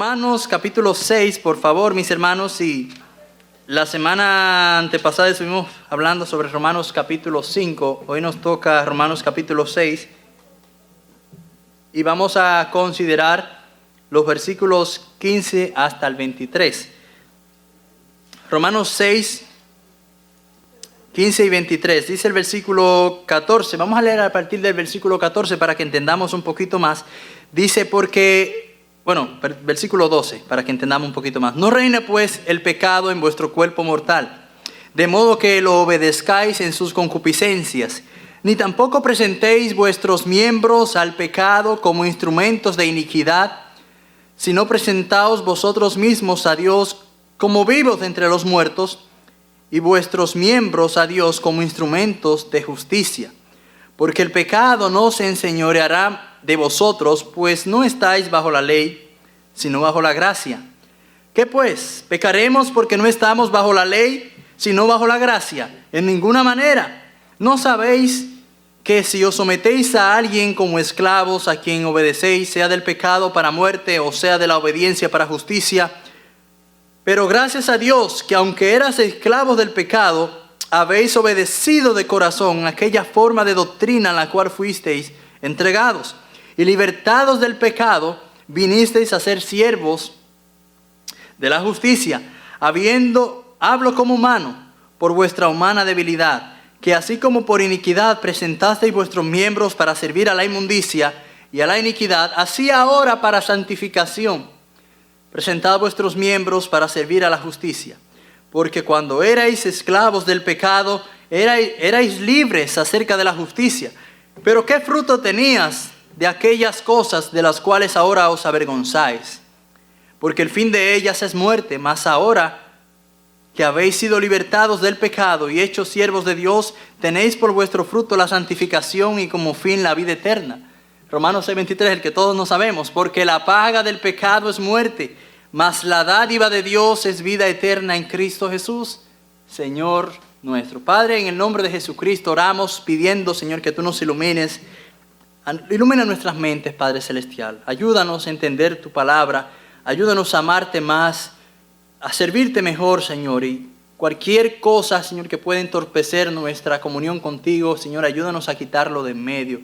Romanos capítulo 6, por favor, mis hermanos. Y la semana antepasada estuvimos hablando sobre Romanos capítulo 5. Hoy nos toca Romanos capítulo 6. Y vamos a considerar los versículos 15 hasta el 23. Romanos 6, 15 y 23. Dice el versículo 14. Vamos a leer a partir del versículo 14 para que entendamos un poquito más. Dice versículo 12, para que entendamos un poquito más. No reine pues el pecado en vuestro cuerpo mortal, de modo que lo obedezcáis en sus concupiscencias, ni tampoco presentéis vuestros miembros al pecado como instrumentos de iniquidad, sino presentaos vosotros mismos a Dios como vivos de entre los muertos, y vuestros miembros a Dios como instrumentos de justicia. Porque el pecado no se enseñoreará de vosotros, pues no estáis bajo la ley, sino bajo la gracia. ¿Qué pues? ¿Pecaremos porque no estamos bajo la ley, sino bajo la gracia? En ninguna manera. ¿No sabéis que si os sometéis a alguien como esclavos a quien obedecéis, sea del pecado para muerte o sea de la obediencia para justicia? Pero gracias a Dios que aunque eras esclavos del pecado, habéis obedecido de corazón aquella forma de doctrina a la cual fuisteis entregados. Y libertados del pecado, vinisteis a ser siervos de la justicia, hablo como humano, por vuestra humana debilidad, que así como por iniquidad presentasteis vuestros miembros para servir a la inmundicia y a la iniquidad, así ahora para santificación, presentad vuestros miembros para servir a la justicia. Porque cuando erais esclavos del pecado, erais libres acerca de la justicia. Pero ¿qué fruto tenías de aquellas cosas de las cuales ahora os avergonzáis? Porque el fin de ellas es muerte. Mas ahora que habéis sido libertados del pecado y hechos siervos de Dios, tenéis por vuestro fruto la santificación y como fin la vida eterna. Romanos 6:23, el que todos no sabemos. Porque la paga del pecado es muerte, mas la dádiva de Dios es vida eterna en Cristo Jesús, Señor nuestro. Padre, en el nombre de Jesucristo oramos pidiendo, Señor, que tú nos ilumines. Ilumina nuestras mentes, Padre Celestial. Ayúdanos a entender tu palabra. Ayúdanos a amarte más, a servirte mejor, Señor. Y cualquier cosa, Señor, que pueda entorpecer nuestra comunión contigo, Señor, ayúdanos a quitarlo de en medio,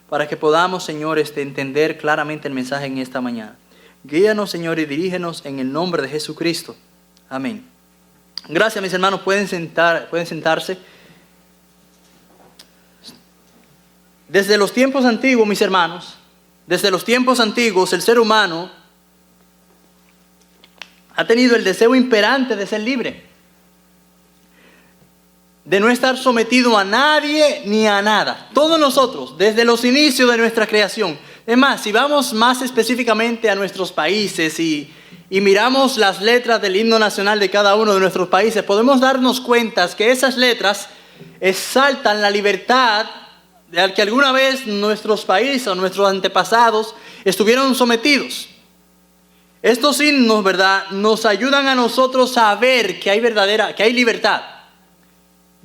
para que podamos, Señor, entender claramente el mensaje en esta mañana. Guíanos, Señor, y dirígenos en el nombre de Jesucristo. Amén. Gracias, mis hermanos. Pueden sentarse. Desde los tiempos antiguos, mis hermanos, desde los tiempos antiguos, el ser humano ha tenido el deseo imperante de ser libre, de no estar sometido a nadie ni a nada. Todos nosotros, desde los inicios de nuestra creación. Es más, si vamos más específicamente a nuestros países y miramos las letras del himno nacional de cada uno de nuestros países, podemos darnos cuenta que esas letras exaltan la libertad al que alguna vez nuestros países o nuestros antepasados estuvieron sometidos. Estos himnos, ¿verdad?, nos ayudan a nosotros a ver que hay libertad,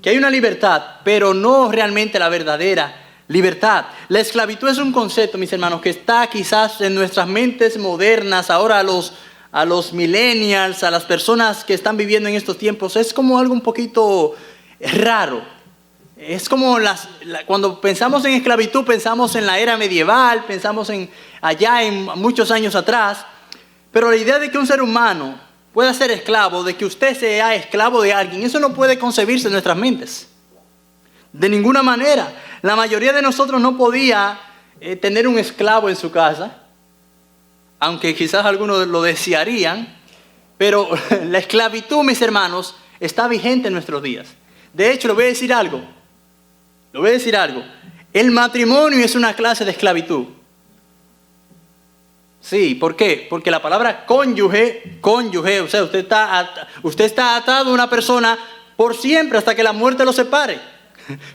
que hay una libertad, pero no realmente la verdadera libertad. La esclavitud es un concepto, mis hermanos, que está quizás en nuestras mentes modernas, ahora a los millennials, a las personas que están viviendo en estos tiempos, es como algo un poquito raro. Es como cuando pensamos en esclavitud, pensamos en la era medieval, pensamos en muchos años atrás, pero la idea de que un ser humano pueda ser esclavo, de que usted sea esclavo de alguien, eso no puede concebirse en nuestras mentes. De ninguna manera. La mayoría de nosotros no podía tener un esclavo en su casa, aunque quizás algunos lo desearían, pero la esclavitud, mis hermanos, está vigente en nuestros días. De hecho, le voy a decir algo. El matrimonio es una clase de esclavitud. Sí, ¿por qué? Porque la palabra cónyuge, o sea, usted está atado a una persona por siempre hasta que la muerte lo separe.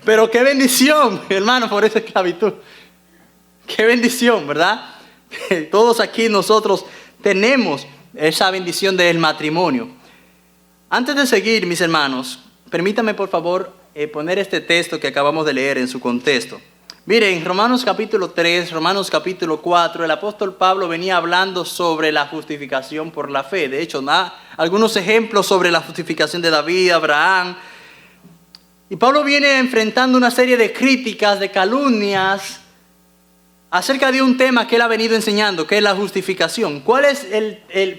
Pero qué bendición, hermano, por esa esclavitud. Qué bendición, ¿verdad? Todos aquí nosotros tenemos esa bendición del matrimonio. Antes de seguir, mis hermanos, permítame por favor poner este texto que acabamos de leer en su contexto. Mire, en Romanos capítulo 3, Romanos capítulo 4, el apóstol Pablo venía hablando sobre la justificación por la fe. De hecho, da algunos ejemplos sobre la justificación de David, Abraham. Y Pablo viene enfrentando una serie de críticas, de calumnias, acerca de un tema que él ha venido enseñando, que es la justificación. ¿Cuál es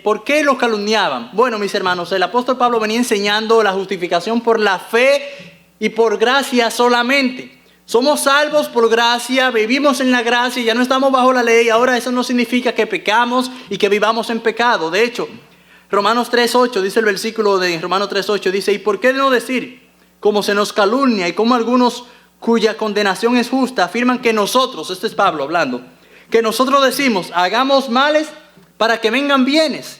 por qué los calumniaban? Bueno, mis hermanos, el apóstol Pablo venía enseñando la justificación por la fe y por gracia solamente. Somos salvos por gracia, vivimos en la gracia, ya no estamos bajo la ley. Ahora eso no significa que pecamos y que vivamos en pecado. De hecho, Romanos 3.8, dice el versículo de Romanos 3.8, dice, ¿y por qué no decir, como se nos calumnia y como algunos cuya condenación es justa, afirman que nosotros, este es Pablo hablando, que nosotros decimos, hagamos males para que vengan bienes?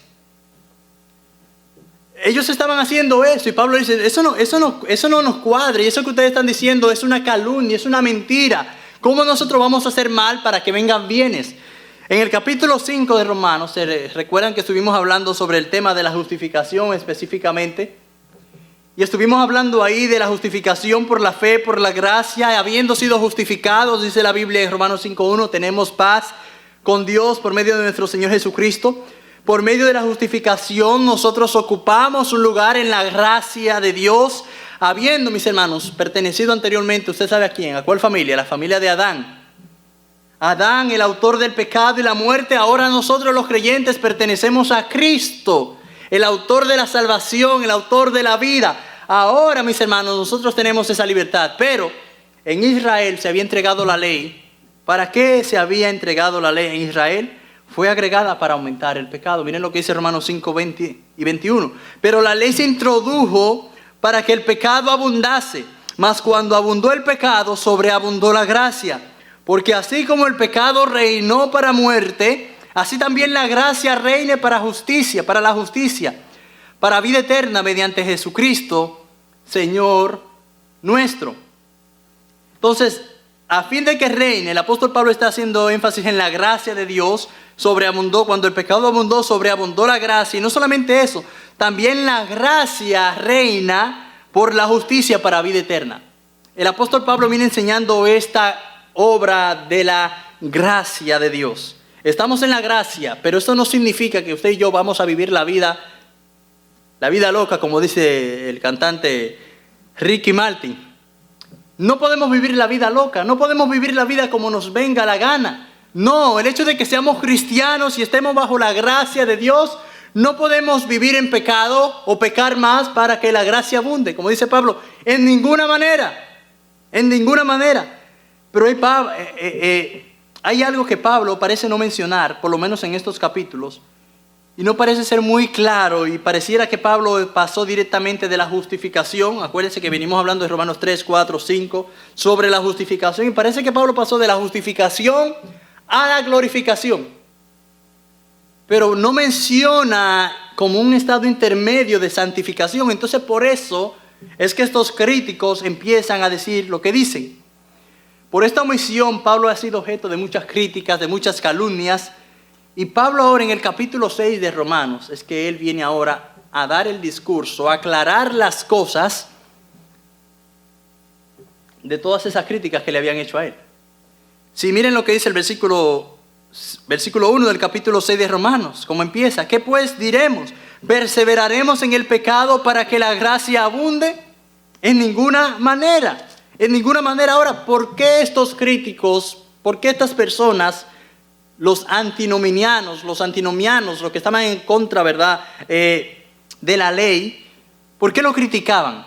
Ellos estaban haciendo eso y Pablo dice, eso no nos cuadra, y eso que ustedes están diciendo es una calumnia, es una mentira. ¿Cómo nosotros vamos a hacer mal para que vengan bienes? En el capítulo 5 de Romanos, recuerdan que estuvimos hablando sobre el tema de la justificación específicamente, y estuvimos hablando ahí de la justificación por la fe, por la gracia, habiendo sido justificados, dice la Biblia en Romanos 5.1, tenemos paz con Dios por medio de nuestro Señor Jesucristo. Por medio de la justificación nosotros ocupamos un lugar en la gracia de Dios, habiendo, mis hermanos, pertenecido anteriormente, ¿usted sabe a quién? ¿A cuál familia? La familia de Adán. Adán, el autor del pecado y la muerte. Ahora nosotros los creyentes pertenecemos a Cristo, el autor de la salvación, el autor de la vida. Ahora, mis hermanos, nosotros tenemos esa libertad. Pero en Israel se había entregado la ley. ¿Para qué se había entregado la ley en Israel? Fue agregada para aumentar el pecado. Miren lo que dice Romanos 5, 20 y 21. Pero la ley se introdujo para que el pecado abundase. Mas cuando abundó el pecado, sobreabundó la gracia. Porque así como el pecado reinó para muerte, así también la gracia reine para justicia, para la justicia, para vida eterna mediante Jesucristo, Señor nuestro. Entonces, a fin de que reine, el apóstol Pablo está haciendo énfasis en la gracia de Dios. Sobreabundó, cuando el pecado abundó, sobreabundó la gracia. Y no solamente eso, también la gracia reina por la justicia para vida eterna. El apóstol Pablo viene enseñando esta obra de la gracia de Dios. Estamos en la gracia, pero esto no significa que usted y yo vamos a vivir la vida loca, como dice el cantante Ricky Martin. No podemos vivir la vida loca, no podemos vivir la vida como nos venga la gana. No, el hecho de que seamos cristianos y estemos bajo la gracia de Dios, no podemos vivir en pecado o pecar más para que la gracia abunde. Como dice Pablo, en ninguna manera. Pero hay algo que Pablo parece no mencionar, por lo menos en estos capítulos, y no parece ser muy claro, y pareciera que Pablo pasó directamente de la justificación. Acuérdense que venimos hablando de Romanos 3, 4, 5, sobre la justificación, y parece que Pablo pasó de la justificación a la glorificación. Pero no menciona como un estado intermedio de santificación. Entonces por eso es que estos críticos empiezan a decir lo que dicen. Por esta omisión Pablo ha sido objeto de muchas críticas, de muchas calumnias. Y Pablo ahora en el capítulo 6 de Romanos es que él viene ahora a dar el discurso, a aclarar las cosas de todas esas críticas que le habían hecho a él. Si miren lo que dice el versículo 1 del capítulo 6 de Romanos, ¿cómo empieza? ¿Qué pues diremos? ¿Perseveraremos en el pecado para que la gracia abunde? En ninguna manera. En ninguna manera. Ahora, ¿por qué estos críticos, por qué estas personas, los antinomianos, los que estaban en contra, ¿verdad?, de la ley, ¿por qué lo criticaban?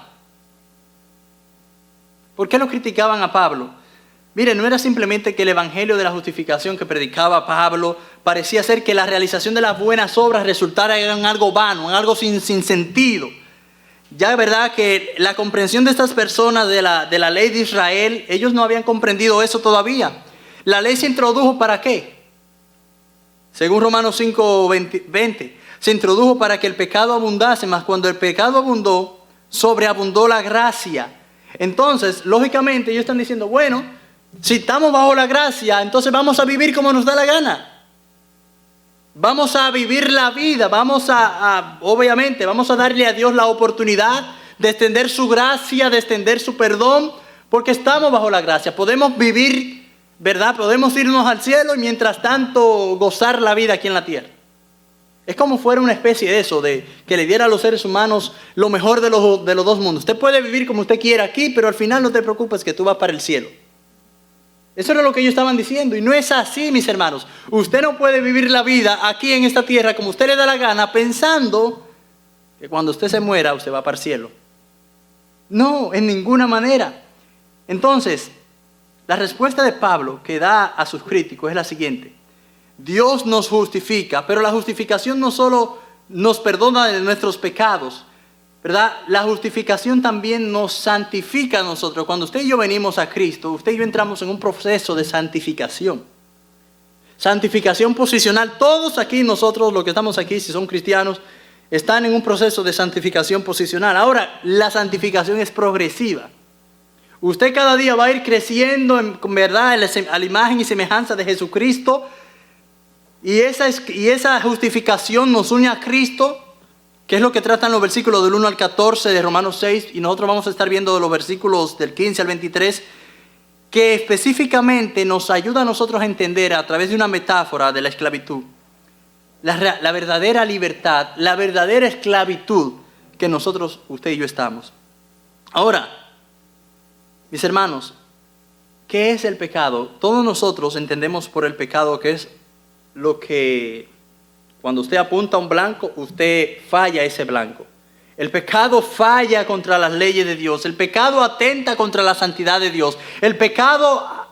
¿Por qué lo criticaban a Pablo? Miren, no era simplemente que el evangelio de la justificación que predicaba Pablo parecía ser que la realización de las buenas obras resultara en algo vano, en algo sin sentido. Ya es verdad que la comprensión de estas personas de la ley de Israel, ellos no habían comprendido eso todavía. La ley se introdujo ¿para qué? Según Romanos 5, 20, se introdujo para que el pecado abundase, mas cuando el pecado abundó, sobreabundó la gracia. Entonces, lógicamente, ellos están diciendo, bueno, si estamos bajo la gracia, entonces vamos a vivir como nos da la gana. Vamos a vivir la vida, obviamente, vamos a darle a Dios la oportunidad de extender su gracia, de extender su perdón, porque estamos bajo la gracia. Podemos vivir ¿verdad? Podemos irnos al cielo y mientras tanto gozar la vida aquí en la tierra. Es como fuera una especie de eso, de que le diera a los seres humanos lo mejor de los dos mundos. Usted puede vivir como usted quiera aquí, pero al final no te preocupes que tú vas para el cielo. Eso era lo que ellos estaban diciendo y no es así, mis hermanos. Usted no puede vivir la vida aquí en esta tierra como usted le da la gana pensando que cuando usted se muera usted va para el cielo. No, en ninguna manera. Entonces, la respuesta de Pablo que da a sus críticos es la siguiente. Dios nos justifica, pero la justificación no solo nos perdona de nuestros pecados, ¿verdad? La justificación también nos santifica a nosotros. Cuando usted y yo venimos a Cristo, usted y yo entramos en un proceso de santificación. Santificación posicional. Todos aquí, nosotros los que estamos aquí, si son cristianos, están en un proceso de santificación posicional. Ahora, la santificación es progresiva. Usted cada día va a ir creciendo en verdad a la imagen y semejanza de Jesucristo. Y esa justificación nos une a Cristo, que es lo que tratan los versículos del 1 al 14 de Romanos 6. Y nosotros vamos a estar viendo los versículos del 15 al 23, que específicamente nos ayuda a nosotros a entender a través de una metáfora de la esclavitud. La verdadera libertad, la verdadera esclavitud que nosotros, usted y yo estamos. Ahora, mis hermanos, ¿qué es el pecado? Todos nosotros entendemos por el pecado que es lo que, cuando usted apunta a un blanco, usted falla ese blanco. El pecado falla contra las leyes de Dios. El pecado atenta contra la santidad de Dios. El pecado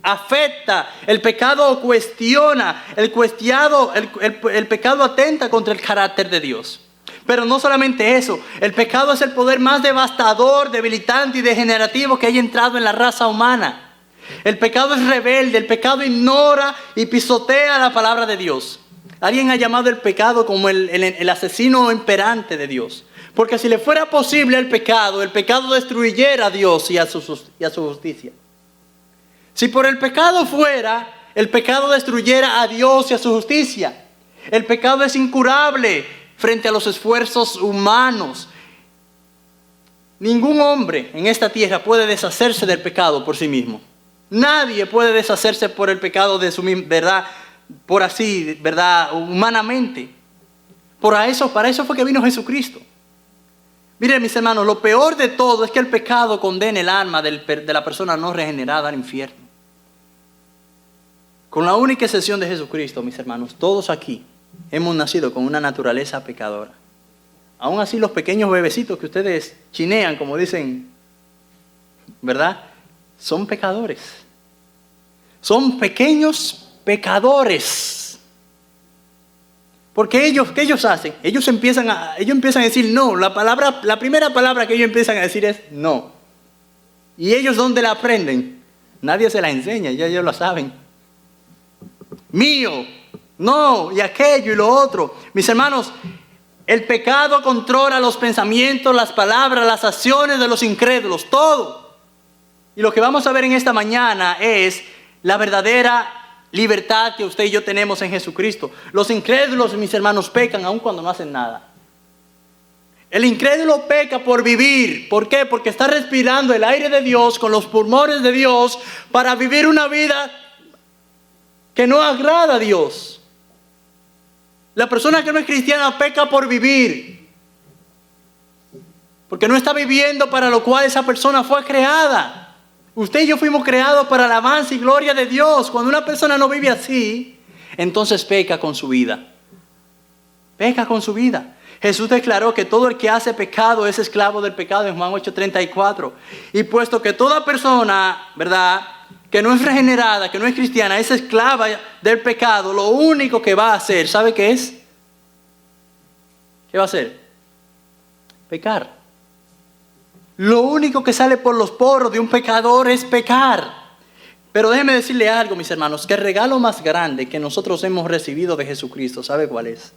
afecta, el pecado cuestiona, el pecado atenta contra el carácter de Dios. Pero no solamente eso, el pecado es el poder más devastador, debilitante y degenerativo que haya entrado en la raza humana. El pecado es rebelde, el pecado ignora y pisotea la palabra de Dios. Alguien ha llamado el pecado como el asesino imperante de Dios. Porque si le fuera posible el pecado destruyera a Dios y a su justicia. Si por el pecado fuera, el pecado destruyera a Dios y a su justicia. El pecado es incurable frente a los esfuerzos humanos. Ningún hombre en esta tierra puede deshacerse del pecado por sí mismo. Nadie puede deshacerse por el pecado de su verdad, por así, verdad, humanamente. Para eso fue que vino Jesucristo. Miren, mis hermanos, lo peor de todo es que el pecado condena el alma de la persona no regenerada al infierno. Con la única excepción de Jesucristo, mis hermanos, todos aquí hemos nacido con una naturaleza pecadora. Aún así, los pequeños bebecitos que ustedes chinean, como dicen, ¿verdad? Son pecadores. Son pequeños pecadores. Porque ¿qué ellos hacen? Ellos empiezan a decir no. La primera palabra que ellos empiezan a decir es no. ¿Y ellos dónde la aprenden? Nadie se la enseña, ya ellos lo saben. Mío, no, y aquello y lo otro. Mis hermanos, el pecado controla los pensamientos, las palabras, las acciones de los incrédulos, todo. Y lo que vamos a ver en esta mañana es la verdadera libertad que usted y yo tenemos en Jesucristo. Los incrédulos, mis hermanos, pecan aun cuando no hacen nada. El incrédulo peca por vivir. ¿Por qué? Porque está respirando el aire de Dios con los pulmones de Dios para vivir una vida que no agrada a Dios. La persona que no es cristiana peca por vivir. Porque no está viviendo para lo cual esa persona fue creada. Usted y yo fuimos creados para la alabanza y gloria de Dios. Cuando una persona no vive así, entonces peca con su vida. Peca con su vida. Jesús declaró que todo el que hace pecado es esclavo del pecado en Juan 8:34. Y puesto que toda persona, ¿verdad?, que no es regenerada, que no es cristiana, es esclava del pecado, lo único que va a hacer, ¿sabe qué es? ¿Qué va a hacer? Pecar. Lo único que sale por los poros de un pecador es pecar. Pero déjeme decirle algo, mis hermanos, que el regalo más grande que nosotros hemos recibido de Jesucristo, ¿sabe cuál es?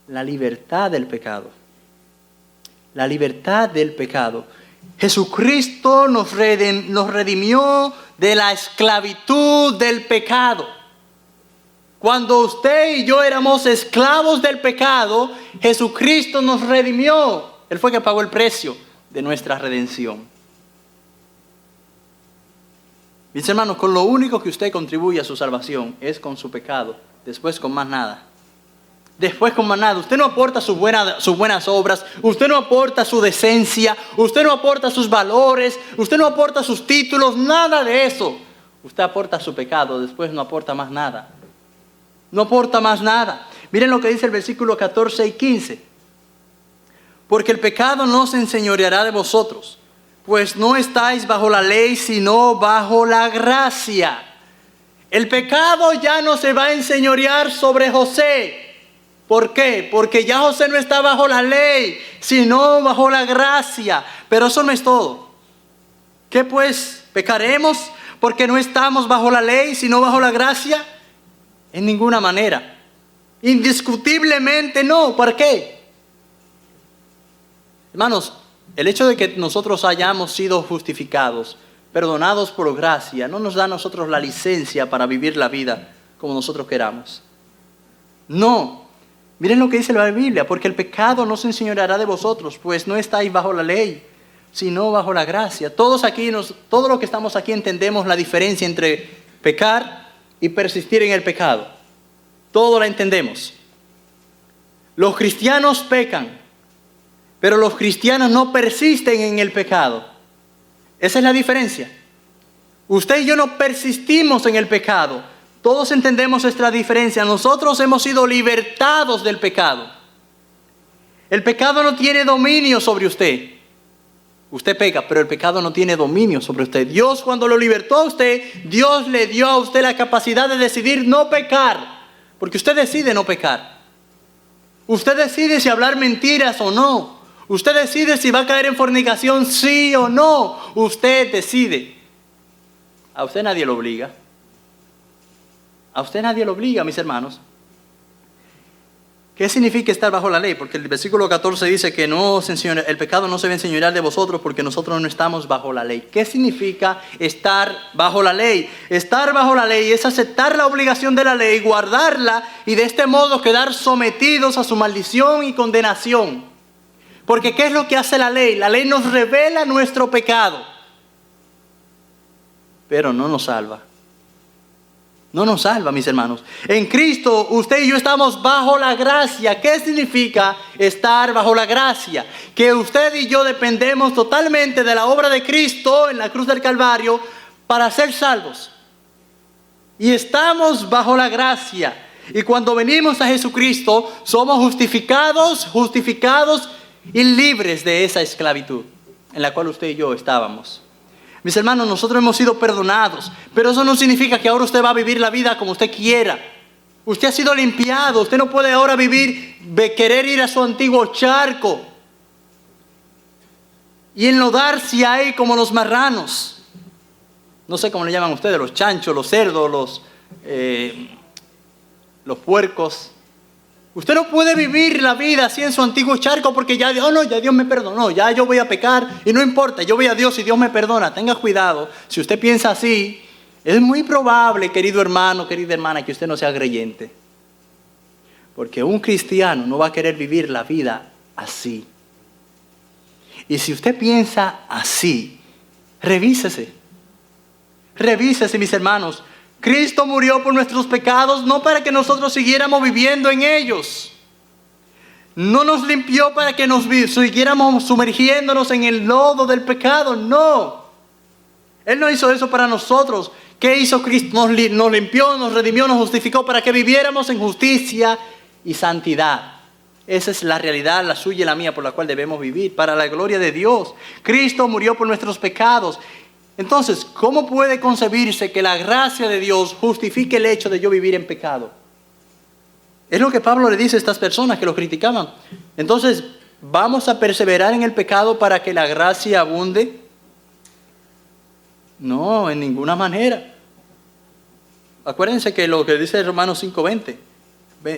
La libertad del pecado. La libertad del pecado. Jesucristo nos redimió de la esclavitud del pecado. Cuando usted y yo éramos esclavos del pecado, Jesucristo nos redimió. Él fue que pagó el precio de nuestra redención. Mis hermanos, con lo único que usted contribuye a su salvación es con su pecado. Después con más nada. Después con más nada. Usted no aporta sus buenas obras. Usted no aporta su decencia. Usted no aporta sus valores. Usted no aporta sus títulos. Nada de eso. Usted aporta su pecado. Después no aporta más nada. No aporta más nada. Miren lo que dice el versículo 14 y 15. Porque el pecado no se enseñoreará de vosotros, pues no estáis bajo la ley, sino bajo la gracia. El pecado ya no se va a enseñorear sobre José. ¿Por qué? Porque ya José no está bajo la ley, sino bajo la gracia. Pero eso no es todo. ¿Qué pues? ¿Pecaremos porque no estamos bajo la ley, sino bajo la gracia? En ninguna manera. Indiscutiblemente no. ¿Por qué? Hermanos, el hecho de que nosotros hayamos sido justificados, perdonados por gracia, no nos da a nosotros la licencia para vivir la vida como nosotros queramos. No. Miren lo que dice la Biblia, porque el pecado no se enseñoreará de vosotros, pues no estáis bajo la ley, sino bajo la gracia. Todos los que estamos aquí entendemos la diferencia entre pecar y persistir en el pecado. Todo la entendemos. Los cristianos pecan, pero los cristianos no persisten en el pecado. Esa es la diferencia. Usted y yo no persistimos en el pecado. Todos entendemos esta diferencia. Nosotros hemos sido libertados del pecado. El pecado no tiene dominio sobre usted. Usted peca, pero el pecado no tiene dominio sobre usted. Dios, cuando lo libertó a usted, Dios le dio a usted la capacidad de decidir no pecar. Porque usted decide no pecar. Usted decide si hablar mentiras o no. Usted decide si va a caer en fornicación, sí o no. Usted decide. A usted nadie lo obliga. A usted nadie lo obliga, mis hermanos. ¿Qué significa estar bajo la ley? Porque el versículo 14 dice que el pecado no se va a enseñorear de vosotros porque nosotros no estamos bajo la ley. ¿Qué significa estar bajo la ley? Estar bajo la ley es aceptar la obligación de la ley, guardarla y de este modo quedar sometidos a su maldición y condenación. Porque ¿qué es lo que hace la ley? La ley nos revela nuestro pecado, pero no nos salva. No nos salva, mis hermanos. En Cristo, usted y yo estamos bajo la gracia. ¿Qué significa estar bajo la gracia? Que usted y yo dependemos totalmente de la obra de Cristo en la cruz del Calvario para ser salvos. Y estamos bajo la gracia. Y cuando venimos a Jesucristo, somos justificados y libres de esa esclavitud en la cual usted y yo estábamos. Mis hermanos, nosotros hemos sido perdonados, pero eso no significa que ahora usted va a vivir la vida como usted quiera. Usted ha sido limpiado, usted no puede ahora querer ir a su antiguo charco y enlodarse ahí como los marranos. No sé cómo le llaman ustedes, los chanchos, los cerdos, los puercos. Usted no puede vivir la vida así en su antiguo charco porque ya Dios me perdonó, ya yo voy a pecar y no importa, yo voy a Dios y Dios me perdona. Tenga cuidado, si usted piensa así, es muy probable, querido hermano, querida hermana, que usted no sea creyente. Porque un cristiano no va a querer vivir la vida así. Y si usted piensa así, revísese, mis hermanos. Cristo murió por nuestros pecados, no para que nosotros siguiéramos viviendo en ellos. No nos limpió para que nos siguiéramos sumergiéndonos en el lodo del pecado, no. Él no hizo eso para nosotros. ¿Qué hizo Cristo? Nos limpió, nos redimió, nos justificó para que viviéramos en justicia y santidad. Esa es la realidad, la suya y la mía, por la cual debemos vivir, para la gloria de Dios. Cristo murió por nuestros pecados. Entonces, ¿cómo puede concebirse que la gracia de Dios justifique el hecho de yo vivir en pecado? Es lo que Pablo le dice a estas personas que lo criticaban. Entonces, ¿vamos a perseverar en el pecado para que la gracia abunde? No, en ninguna manera. Acuérdense que lo que dice Romanos 5:20,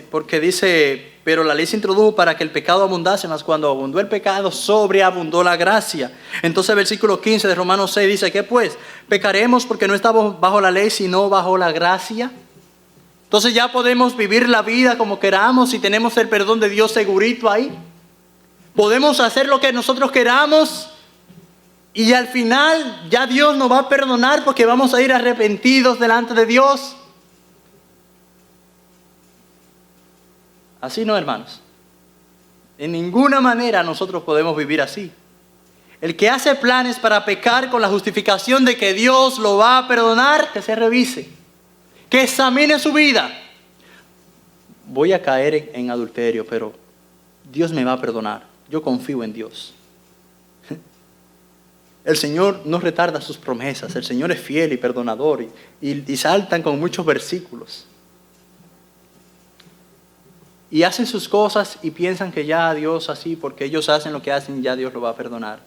porque dice, pero la ley se introdujo para que el pecado abundase, mas cuando abundó el pecado, sobreabundó la gracia. Entonces el versículo 15 de Romanos 6 dice, ¿qué pues? ¿Pecaremos porque no estamos bajo la ley, sino bajo la gracia? Entonces ya podemos vivir la vida como queramos y tenemos el perdón de Dios segurito ahí. Podemos hacer lo que nosotros queramos Y al final ya Dios nos va a perdonar porque vamos a ir arrepentidos delante de Dios. Así no, hermanos. En ninguna manera nosotros podemos vivir así. El que hace planes para pecar con la justificación de que Dios lo va a perdonar, que se revise, que examine su vida. Voy a caer en adulterio, pero Dios me va a perdonar. Yo confío en Dios. El Señor no retarda sus promesas. El Señor es fiel y perdonador. Y saltan con muchos versículos. Y hacen sus cosas y piensan que ya Dios así, porque ellos hacen lo que hacen, ya Dios lo va a perdonar.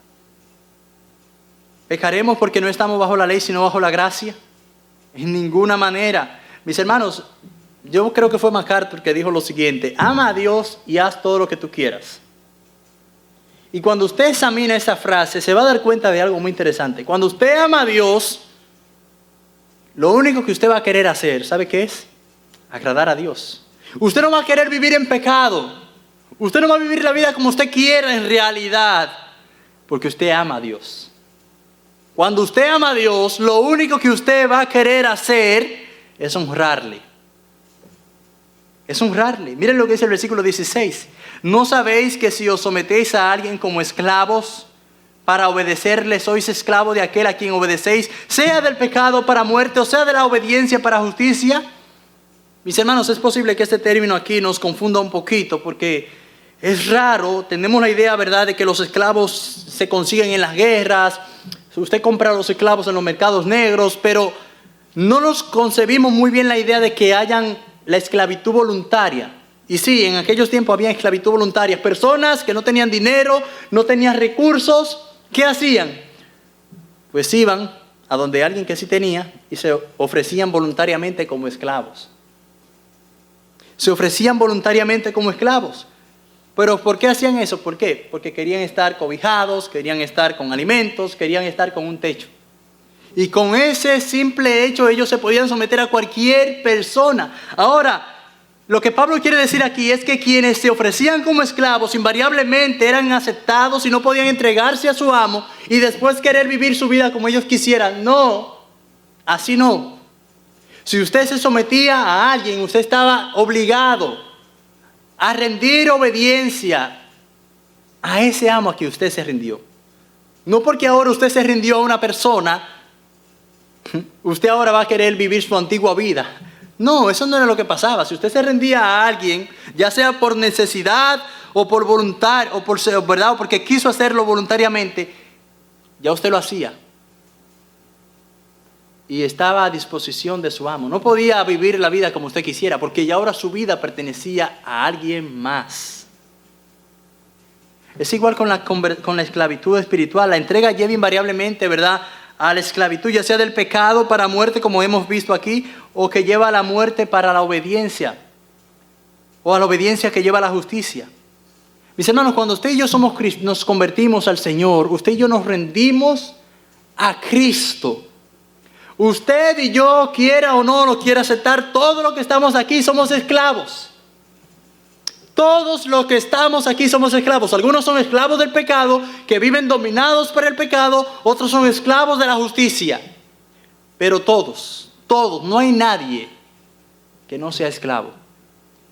¿Pecaremos porque no estamos bajo la ley, sino bajo la gracia? En ninguna manera. Mis hermanos, yo creo que fue MacArthur que dijo lo siguiente: ama a Dios y haz todo lo que tú quieras. Y cuando usted examina esa frase, se va a dar cuenta de algo muy interesante. Cuando usted ama a Dios, lo único que usted va a querer hacer, ¿sabe qué es? Agradar a Dios. Usted no va a querer vivir en pecado. Usted no va a vivir la vida como usted quiera en realidad, porque usted ama a Dios. Cuando usted ama a Dios, lo único que usted va a querer hacer es honrarle. Es honrarle. Miren lo que dice el versículo 16. ¿No sabéis que si os sometéis a alguien como esclavos para obedecerle, sois esclavos de aquel a quien obedecéis, sea del pecado para muerte o sea de la obediencia para justicia? Mis hermanos, es posible que este término aquí nos confunda un poquito porque es raro. Tenemos la idea, ¿verdad?, de que los esclavos se consiguen en las guerras. Usted compra los esclavos en los mercados negros, pero no nos concebimos muy bien la idea de que hayan la esclavitud voluntaria. Y sí, en aquellos tiempos había esclavitud voluntaria. Personas que no tenían dinero, no tenían recursos, ¿qué hacían? Pues iban a donde alguien que sí tenía y se ofrecían voluntariamente como esclavos. Se ofrecían voluntariamente como esclavos. ¿Pero por qué hacían eso? ¿Por qué? Porque querían estar cobijados, querían estar con alimentos, querían estar con un techo. Y con ese simple hecho ellos se podían someter a cualquier persona. Ahora, lo que Pablo quiere decir aquí es que quienes se ofrecían como esclavos invariablemente eran aceptados y no podían entregarse a su amo y después querer vivir su vida como ellos quisieran. No, así no. Si usted se sometía a alguien, usted estaba obligado a rendir obediencia a ese amo a que usted se rindió. No porque ahora usted se rindió a una persona, usted ahora va a querer vivir su antigua vida. No, eso no era lo que pasaba. Si usted se rendía a alguien, ya sea por necesidad o por voluntad, o por verdad, o porque quiso hacerlo voluntariamente, ya usted lo hacía. Y estaba a disposición de su amo. No podía vivir la vida como usted quisiera, porque ya ahora su vida pertenecía a alguien más. Es igual con la esclavitud espiritual. La entrega lleva invariablemente, ¿verdad?, a la esclavitud, ya sea del pecado para muerte, como hemos visto aquí, o que lleva a la muerte para la obediencia, o a la obediencia que lleva a la justicia. Mis hermanos, cuando usted y yo nos convertimos al Señor, usted y yo nos rendimos a Cristo. Usted y yo, quiera o no lo quiera aceptar, todos los que estamos aquí somos esclavos. Todos los que estamos aquí somos esclavos. Algunos son esclavos del pecado, que viven dominados por el pecado. Otros son esclavos de la justicia. Pero todos, no hay nadie que no sea esclavo.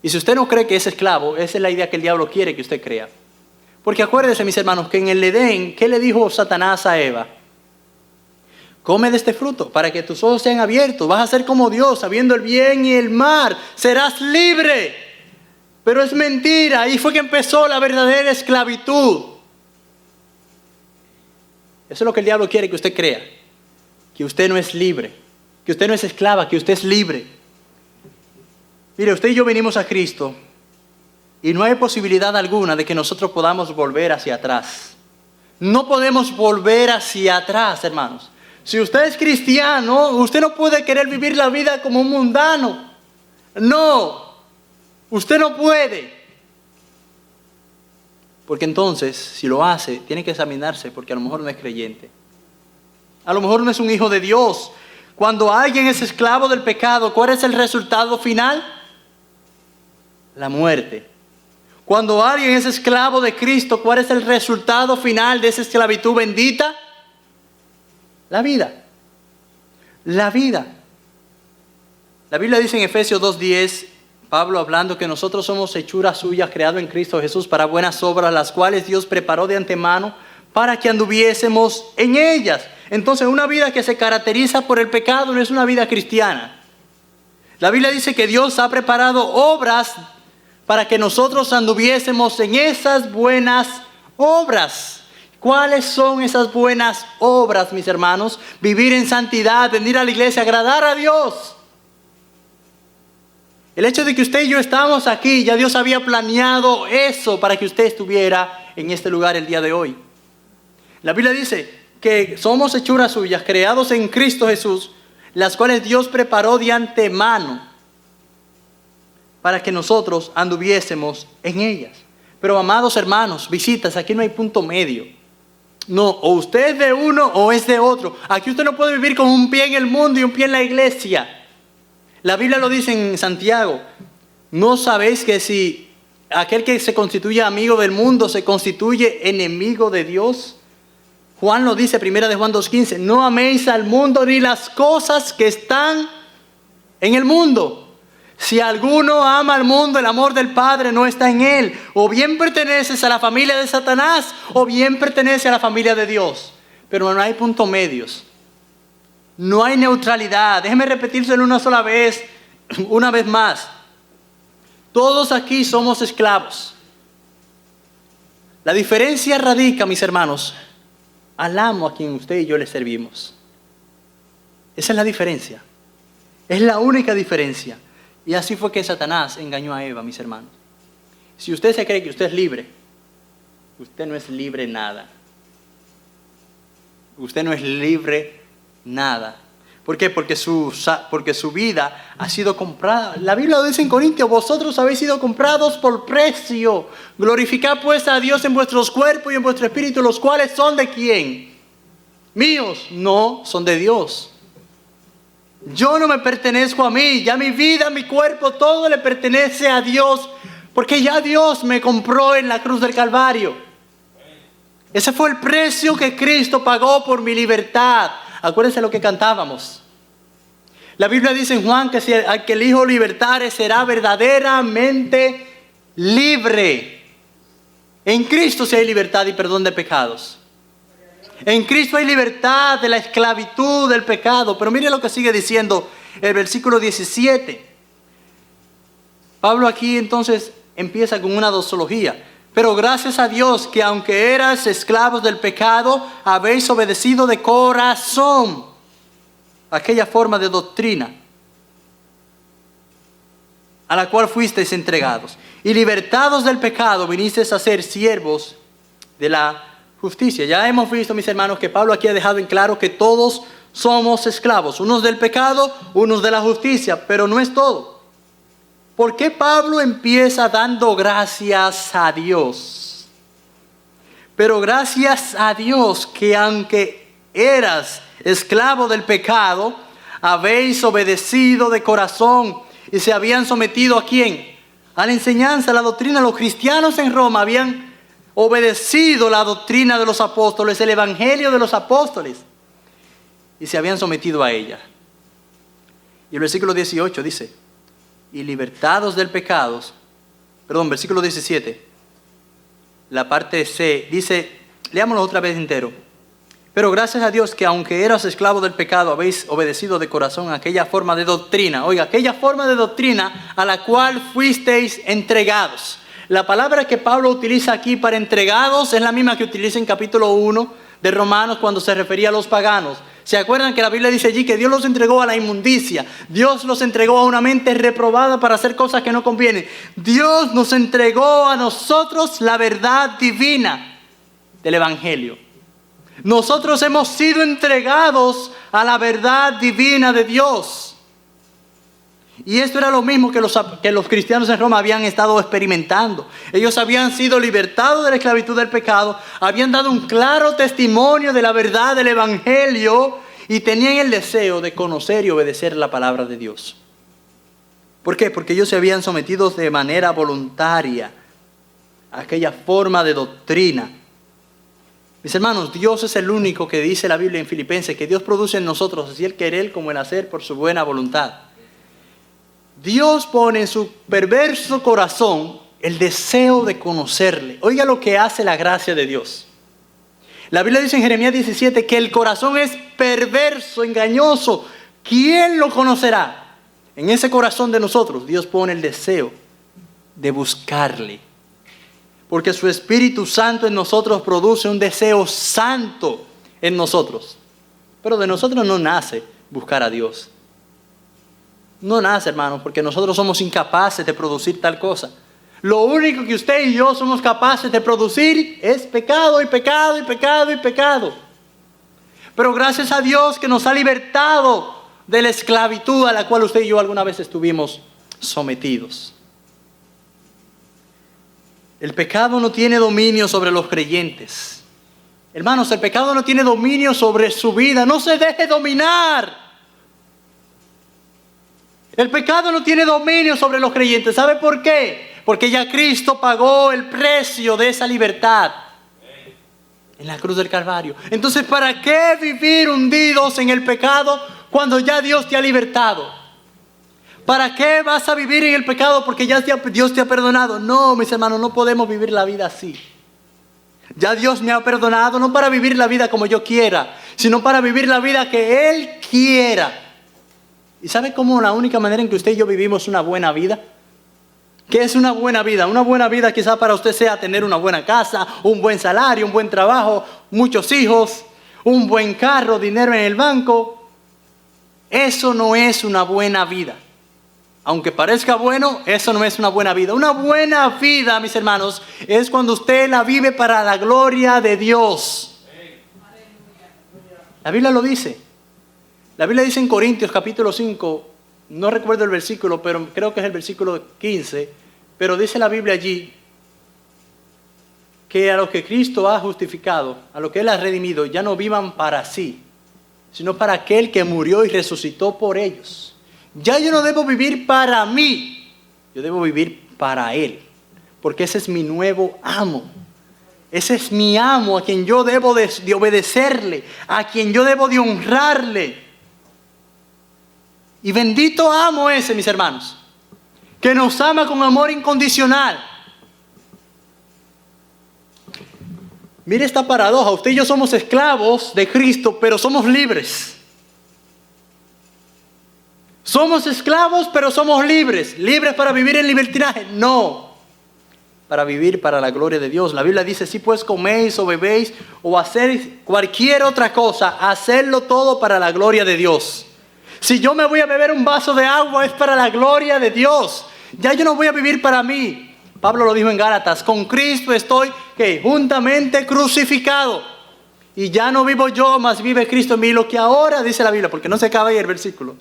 Y si usted no cree que es esclavo, esa es la idea que el diablo quiere que usted crea. Porque acuérdense, mis hermanos, que en el Edén, ¿qué le dijo Satanás a Eva? Come de este fruto para que tus ojos sean abiertos. Vas a ser como Dios, sabiendo el bien y el mal. Serás libre. Pero es mentira. Ahí fue que empezó la verdadera esclavitud. Eso es lo que el diablo quiere que usted crea. Que usted no es libre. Que usted no es esclava, que usted es libre. Mire, usted y yo venimos a Cristo. Y no hay posibilidad alguna de que nosotros podamos volver hacia atrás. No podemos volver hacia atrás, hermanos. Si usted es cristiano, usted no puede querer vivir la vida como un mundano. No, usted no puede. Porque entonces, si lo hace, tiene que examinarse porque a lo mejor no es creyente. A lo mejor no es un hijo de Dios. Cuando alguien es esclavo del pecado, ¿cuál es el resultado final? La muerte. Cuando alguien es esclavo de Cristo, ¿cuál es el resultado final de esa esclavitud bendita? La vida. La vida. La Biblia dice en Efesios 2:10, Pablo hablando que nosotros somos hechura suya, creado en Cristo Jesús para buenas obras, las cuales Dios preparó de antemano para que anduviésemos en ellas. Entonces, una vida que se caracteriza por el pecado no es una vida cristiana. La Biblia dice que Dios ha preparado obras para que nosotros anduviésemos en esas buenas obras. ¿Cuáles son esas buenas obras, mis hermanos? Vivir en santidad, venir a la iglesia, agradar a Dios. El hecho de que usted y yo estamos aquí, ya Dios había planeado eso para que usted estuviera en este lugar el día de hoy. La Biblia dice que somos hechuras suyas, creados en Cristo Jesús, las cuales Dios preparó de antemano para que nosotros anduviésemos en ellas. Pero amados hermanos, visitas, aquí no hay punto medio. No, o usted es de uno o es de otro. Aquí usted no puede vivir con un pie en el mundo y un pie en la iglesia. La Biblia lo dice en Santiago. ¿No sabéis que si aquel que se constituye amigo del mundo se constituye enemigo de Dios? Juan lo dice, 1 de Juan 2:15. No améis al mundo ni las cosas que están en el mundo. Si alguno ama al mundo, el amor del Padre no está en él. O bien perteneces a la familia de Satanás, o bien pertenece a la familia de Dios. Pero no hay puntos medios. No hay neutralidad. Déjeme repetírselo una vez más. Todos aquí somos esclavos. La diferencia radica, mis hermanos, al amo a quien usted y yo le servimos. Esa es la diferencia. Es la única diferencia. Y así fue que Satanás engañó a Eva, mis hermanos. Si usted se cree que usted es libre, usted no es libre nada. Usted no es libre nada. ¿Por qué? Porque su vida ha sido comprada. La Biblia lo dice en Corintios, vosotros habéis sido comprados por precio. Glorificad pues a Dios en vuestros cuerpos y en vuestro espíritu, los cuales son ¿de quién? Míos, no, son de Dios. Yo no me pertenezco a mí, ya mi vida, mi cuerpo, todo le pertenece a Dios, porque ya Dios me compró en la cruz del Calvario. Ese fue el precio que Cristo pagó por mi libertad. Acuérdense lo que cantábamos. La Biblia dice en Juan que si al que el Hijo libertare será verdaderamente libre. En Cristo sí hay libertad y perdón de pecados. En Cristo hay libertad de la esclavitud del pecado. Pero mire lo que sigue diciendo el versículo 17. Pablo aquí entonces empieza con una doxología. Pero gracias a Dios que aunque eras esclavos del pecado, habéis obedecido de corazón aquella forma de doctrina a la cual fuisteis entregados. Y libertados del pecado, vinisteis a ser siervos de la justicia. Ya hemos visto, mis hermanos, que Pablo aquí ha dejado en claro que todos somos esclavos. Unos del pecado, unos de la justicia, pero no es todo. ¿Por qué Pablo empieza dando gracias a Dios? Pero gracias a Dios que aunque eras esclavo del pecado, habéis obedecido de corazón y se habían sometido ¿a quién? A la enseñanza, a la doctrina. Los cristianos en Roma habían obedecido la doctrina de los apóstoles, el evangelio de los apóstoles, y se habían sometido a ella. Y el versículo 18 dice, y libertados del pecado, versículo 17, la parte C, dice, leámoslo otra vez entero. Pero gracias a Dios que aunque eras esclavo del pecado, habéis obedecido de corazón a aquella forma de doctrina. Oiga, aquella forma de doctrina a la cual fuisteis entregados. La palabra que Pablo utiliza aquí para entregados es la misma que utiliza en capítulo 1 de Romanos cuando se refería a los paganos. ¿Se acuerdan que la Biblia dice allí que Dios los entregó a la inmundicia? Dios los entregó a una mente reprobada para hacer cosas que no convienen. Dios nos entregó a nosotros la verdad divina del evangelio. Nosotros hemos sido entregados a la verdad divina de Dios. Y esto era lo mismo que los cristianos en Roma habían estado experimentando. Ellos habían sido libertados de la esclavitud del pecado, habían dado un claro testimonio de la verdad del evangelio y tenían el deseo de conocer y obedecer la palabra de Dios. ¿Por qué? Porque ellos se habían sometido de manera voluntaria a aquella forma de doctrina Mis hermanos, Dios es el único que dice la Biblia en Filipenses, que Dios produce en nosotros así el querer como el hacer por su buena voluntad. Dios pone en su perverso corazón el deseo de conocerle. Oiga lo que hace la gracia de Dios. La Biblia dice en Jeremías 17 que el corazón es perverso, engañoso. ¿Quién lo conocerá? En ese corazón de nosotros, Dios pone el deseo de buscarle. Porque su Espíritu Santo en nosotros produce un deseo santo en nosotros. Pero de nosotros no nace buscar a Dios. No nace, hermanos, porque nosotros somos incapaces de producir tal cosa. Lo único que usted y yo somos capaces de producir es pecado y pecado y pecado y pecado. Pero gracias a Dios que nos ha libertado de la esclavitud a la cual usted y yo alguna vez estuvimos sometidos. El pecado no tiene dominio sobre los creyentes. Hermanos, el pecado no tiene dominio sobre su vida. No se deje dominar. El pecado no tiene dominio sobre los creyentes. ¿Sabe por qué? Porque ya Cristo pagó el precio de esa libertad en la cruz del Calvario. Entonces, ¿para qué vivir hundidos en el pecado cuando ya Dios te ha libertado? ¿Para qué vas a vivir en el pecado porque ya Dios te ha perdonado? No, mis hermanos, no podemos vivir la vida así. Ya Dios me ha perdonado, no para vivir la vida como yo quiera, sino para vivir la vida que Él quiera. ¿Y sabe cómo la única manera en que usted y yo vivimos una buena vida? ¿Qué es una buena vida? Una buena vida quizá para usted sea tener una buena casa, un buen salario, un buen trabajo, muchos hijos, un buen carro, dinero en el banco. Eso no es una buena vida. Aunque parezca bueno, eso no es una buena vida. Una buena vida, mis hermanos, es cuando usted la vive para la gloria de Dios. La Biblia lo dice. La Biblia dice en Corintios capítulo 5, no recuerdo el versículo, pero creo que es el versículo 15, pero dice la Biblia allí que a los que Cristo ha justificado, a los que Él ha redimido, ya no vivan para sí, sino para aquel que murió y resucitó por ellos. Ya yo no debo vivir para mí, yo debo vivir para Él, porque ese es mi nuevo amo. Ese es mi amo a quien yo debo de obedecerle, a quien yo debo de honrarle. Y bendito amo ese, mis hermanos, que nos ama con amor incondicional. Mire esta paradoja, usted y yo somos esclavos de Cristo, pero somos libres. Somos esclavos, pero somos libres. ¿Libres para vivir en libertinaje? No. Para vivir para la gloria de Dios. La Biblia dice, si pues coméis o bebéis o hacéis cualquier otra cosa, hacedlo todo para la gloria de Dios. Si yo me voy a beber un vaso de agua, es para la gloria de Dios. Ya yo no voy a vivir para mí. Pablo lo dijo en Gálatas, con Cristo estoy, ¿qué? Juntamente crucificado. Y ya no vivo yo, mas vive Cristo en mí. Lo que ahora, dice la Biblia, porque no se acaba ahí el versículo.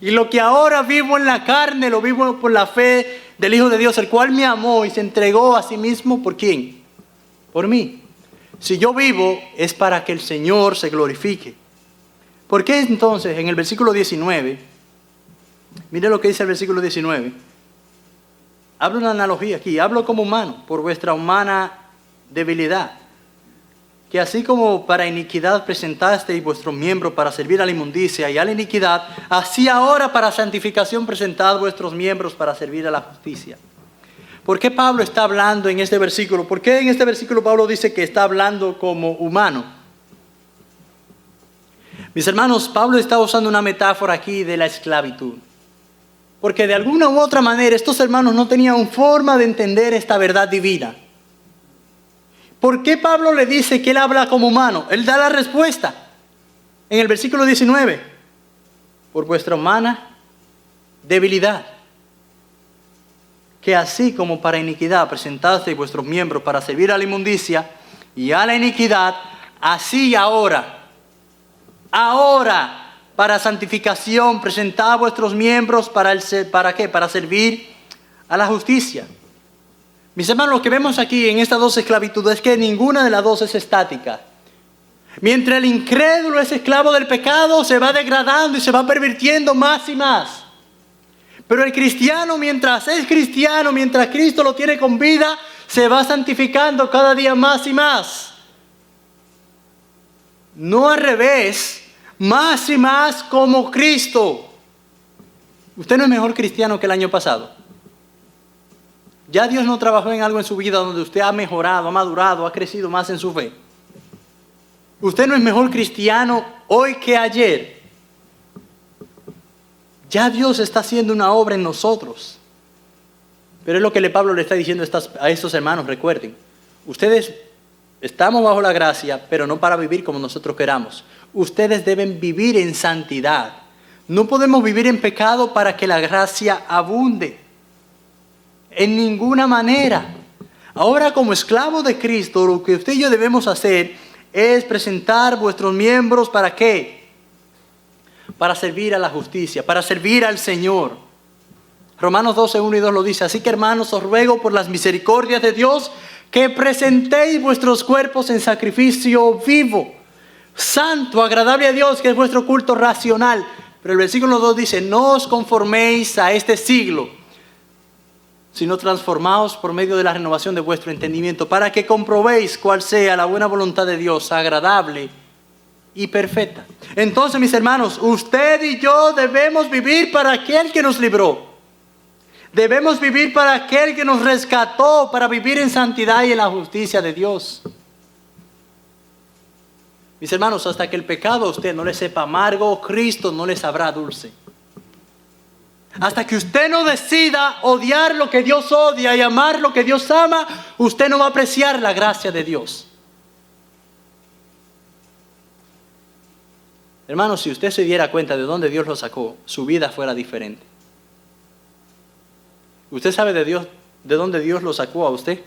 Y lo que ahora vivo en la carne, lo vivo por la fe del Hijo de Dios, el cual me amó y se entregó a sí mismo, ¿por quién? Por mí. Si yo vivo, es para que el Señor se glorifique. ¿Por qué entonces en el versículo 19, mire lo que dice el versículo 19, hablo una analogía aquí, hablo como humano, por vuestra humana debilidad, que así como para iniquidad presentasteis vuestros miembros para servir a la inmundicia y a la iniquidad, así ahora para santificación presentad vuestros miembros para servir a la justicia. ¿Por qué Pablo está hablando en este versículo? ¿Por qué en este versículo Pablo dice que está hablando como humano? Mis hermanos, Pablo está usando una metáfora aquí de la esclavitud. Porque de alguna u otra manera estos hermanos no tenían forma de entender esta verdad divina. ¿Por qué Pablo le dice que él habla como humano? Él da la respuesta en el versículo 19. Por vuestra humana debilidad. Que así como para iniquidad presentasteis vuestros miembros para servir a la inmundicia y a la iniquidad, así ahora para santificación presentad vuestros miembros ¿para qué? Para servir a la justicia. Mis hermanos, lo que vemos aquí en estas dos esclavitudes es que ninguna de las dos es estática. Mientras el incrédulo es esclavo del pecado, se va degradando y se va pervirtiendo más y más. Pero el cristiano, mientras es cristiano, mientras Cristo lo tiene con vida, se va santificando cada día más y más. no al revés, más y más como Cristo. Usted no es mejor cristiano que el año pasado. Ya Dios no trabajó en algo en su vida donde usted ha mejorado, ha madurado, ha crecido más en su fe. Usted no es mejor cristiano hoy que ayer. Ya Dios está haciendo una obra en nosotros. Pero es lo que Pablo le está diciendo a estos hermanos, recuerden. Ustedes estamos bajo la gracia, pero no para vivir como nosotros queramos. Ustedes deben vivir en santidad. No podemos vivir en pecado para que la gracia abunde. En ninguna manera. Ahora, como esclavos de Cristo, lo que usted y yo debemos hacer es presentar vuestros miembros, ¿para qué? Para servir a la justicia, para servir al Señor. Romanos 12, 1 y 2 lo dice. Así que, hermanos, os ruego por las misericordias de Dios que presentéis vuestros cuerpos en sacrificio vivo, santo, agradable a Dios, que es vuestro culto racional. Pero el versículo 2 dice, no os conforméis a este siglo, sino transformaos por medio de la renovación de vuestro entendimiento, para que comprobéis cuál sea la buena voluntad de Dios, agradable y perfecta. Entonces, mis hermanos, usted y yo debemos vivir para aquel que nos libró. Debemos vivir para aquel que nos rescató, para vivir en santidad y en la justicia de Dios. Mis hermanos, hasta que el pecado a usted no le sepa amargo, Cristo no le sabrá dulce. Hasta que usted no decida odiar lo que Dios odia y amar lo que Dios ama, usted no va a apreciar la gracia de Dios. Hermanos, si usted se diera cuenta de dónde Dios lo sacó, su vida fuera diferente. ¿Usted sabe de dónde Dios lo sacó a usted?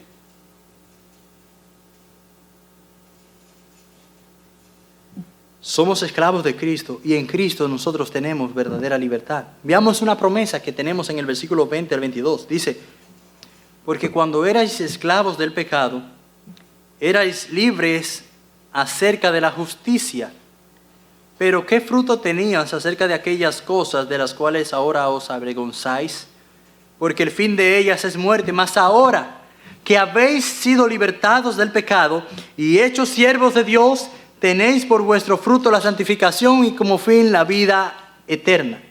Somos esclavos de Cristo y en Cristo nosotros tenemos verdadera libertad. Veamos una promesa que tenemos en el versículo 20 al 22. Dice, porque cuando erais esclavos del pecado, erais libres acerca de la justicia. Pero ¿qué fruto tenías acerca de aquellas cosas de las cuales ahora os avergonzáis? Porque el fin de ellas es muerte. Mas ahora que habéis sido libertados del pecado y hechos siervos de Dios, tenéis por vuestro fruto la santificación y como fin la vida eterna.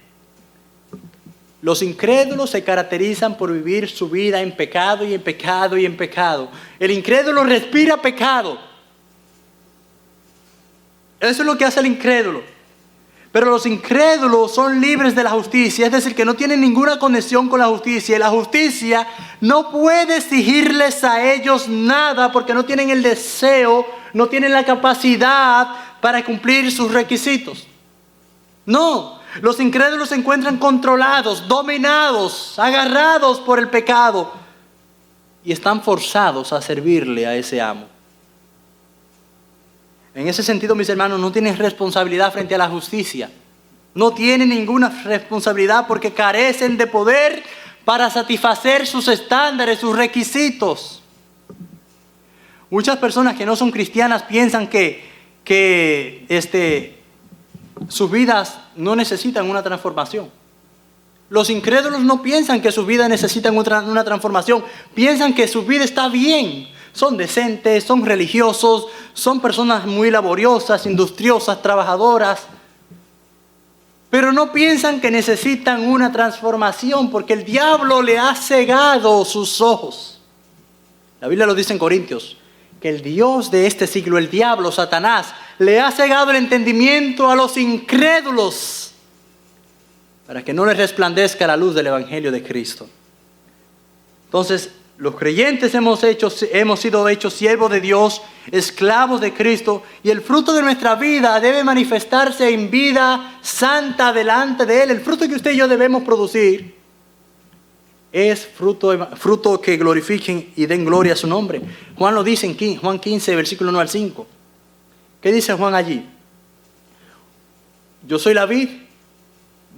Los incrédulos se caracterizan por vivir su vida en pecado y en pecado y en pecado. El incrédulo respira pecado. Eso es lo que hace el incrédulo. Pero los incrédulos son libres de la justicia, es decir, que no tienen ninguna conexión con la justicia. Y la justicia no puede exigirles a ellos nada porque no tienen el deseo, no tienen la capacidad para cumplir sus requisitos. No, los incrédulos se encuentran controlados, dominados, agarrados por el pecado y están forzados a servirle a ese amo. En ese sentido, mis hermanos, no tienen responsabilidad frente a la justicia. No tienen ninguna responsabilidad porque carecen de poder para satisfacer sus estándares, sus requisitos. Muchas personas que no son cristianas piensan que sus vidas no necesitan una transformación. Los incrédulos no piensan que sus vidas necesitan una transformación. Piensan que su vida está bien. Son decentes, son religiosos, son personas muy laboriosas, industriosas, trabajadoras. Pero no piensan que necesitan una transformación porque el diablo le ha cegado sus ojos. La Biblia lo dice en Corintios, que el Dios de este siglo, el diablo, Satanás, le ha cegado el entendimiento a los incrédulos para que no les resplandezca la luz del Evangelio de Cristo. Entonces, los creyentes hemos sido hechos siervos de Dios, esclavos de Cristo, y el fruto de nuestra vida debe manifestarse en vida santa delante de Él. El fruto que usted y yo debemos producir es fruto que glorifiquen y den gloria a su nombre. Juan lo dice en Juan 15, versículo 1 al 5. ¿Qué dice Juan allí? Yo soy la vid,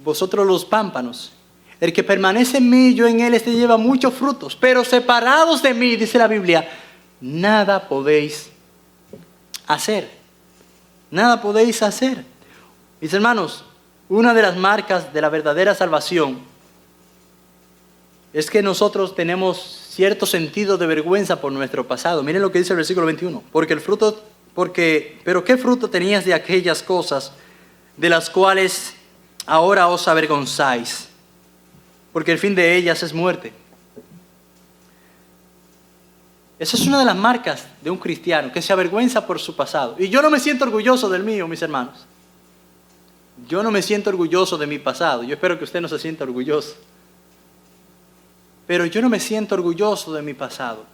vosotros los pámpanos. El que permanece en mí, yo en él, este lleva muchos frutos. Pero separados de mí, dice la Biblia, nada podéis hacer. Nada podéis hacer. Mis hermanos, una de las marcas de la verdadera salvación es que nosotros tenemos cierto sentido de vergüenza por nuestro pasado. Miren lo que dice el versículo 21. Porque el fruto Pero ¿qué fruto tenías de aquellas cosas de las cuales ahora os avergonzáis? Porque el fin de ellas es muerte. Esa es una de las marcas de un cristiano, que se avergüenza por su pasado. Y yo no me siento orgulloso del mío, mis hermanos. Yo no me siento orgulloso de mi pasado. Yo espero que usted no se sienta orgulloso. Pero yo no me siento orgulloso de mi pasado.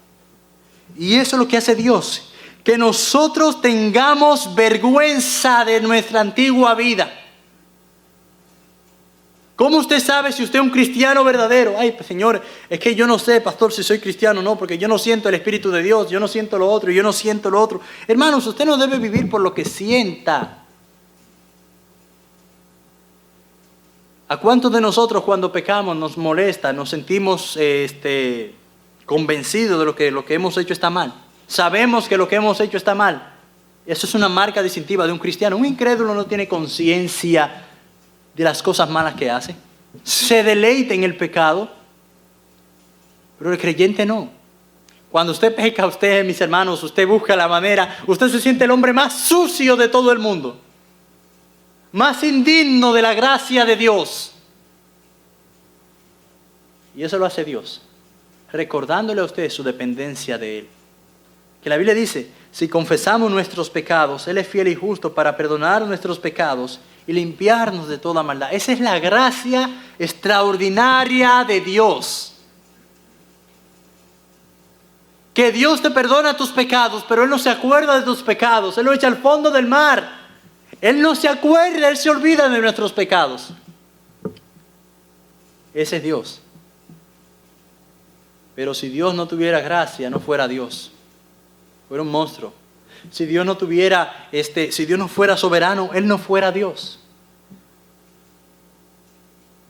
Y eso es lo que hace Dios. Que nosotros tengamos vergüenza de nuestra antigua vida. ¿Cómo usted sabe si usted es un cristiano verdadero? Ay, pues, Señor, es que yo no sé, pastor, si soy cristiano o no, porque yo no siento el Espíritu de Dios, yo no siento lo otro, yo no siento lo otro. Hermanos, usted no debe vivir por lo que sienta. ¿A cuántos de nosotros cuando pecamos nos molesta, nos sentimos convencidos de lo que hemos hecho está mal? Sabemos que lo que hemos hecho está mal. Eso es una marca distintiva de un cristiano. Un incrédulo no tiene conciencia de las cosas malas que hace. Se deleita en el pecado, pero el creyente no. Cuando usted peca, usted, mis hermanos, usted busca la manera, usted se siente el hombre más sucio de todo el mundo, más indigno de la gracia de Dios. Y eso lo hace Dios, recordándole a usted su dependencia de Él. Que la Biblia dice, si confesamos nuestros pecados, Él es fiel y justo para perdonar nuestros pecados y limpiarnos de toda maldad. Esa es la gracia extraordinaria de Dios. Que Dios te perdona tus pecados, pero Él no se acuerda de tus pecados. Él lo echa al fondo del mar. Él no se acuerda, Él se olvida de nuestros pecados. Ese es Dios. Pero si Dios no tuviera gracia, no fuera Dios. Fuera un monstruo. Si Dios no tuviera, si Dios no fuera soberano, Él no fuera Dios.